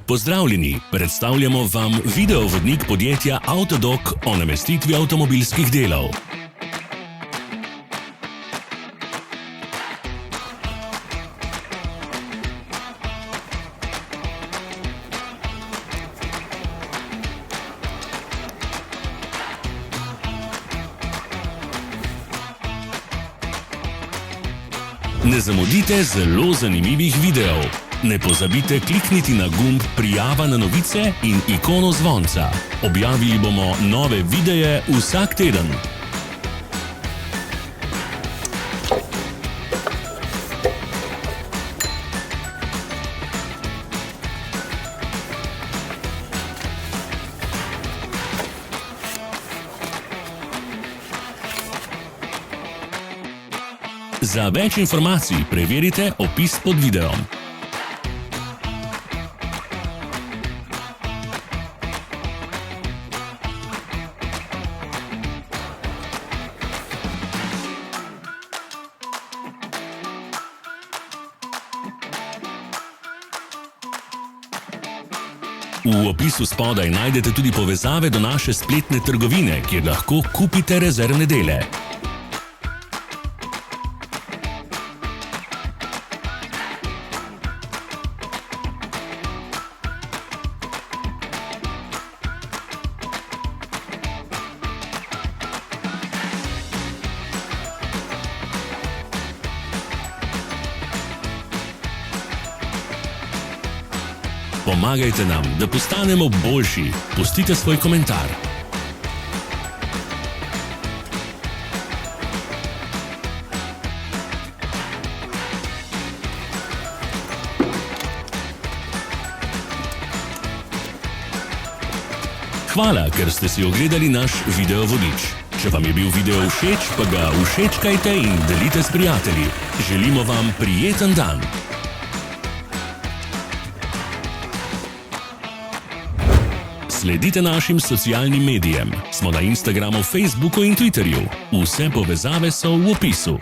Pozdravljeni, predstavljamo vam videovodnik podjetja Avtodok o namestitvi avtomobilskih delov. Ne zamudite zelo zanimivih videov. Ne pozabite klikniti na gumb Prijava na novice in ikono zvonca. Objavili bomo nove videe vsak teden. Za več informacij preverite opis pod videom. V opisu spodaj najdete tudi povezave do naše spletne trgovine, kjer lahko kupite rezervne dele. Pomagajte nam, da postanemo boljši. Pustite svoj komentar. Hvala, ker ste si ogledali naš videovodič. Če vam je bil video všeč, pa ga všečkajte in delite s prijatelji. Želimo vam prijeten dan. Sledite našim socialnim medijem. Smo na Instagramu, Facebooku in Twitterju. Vse povezave so v opisu.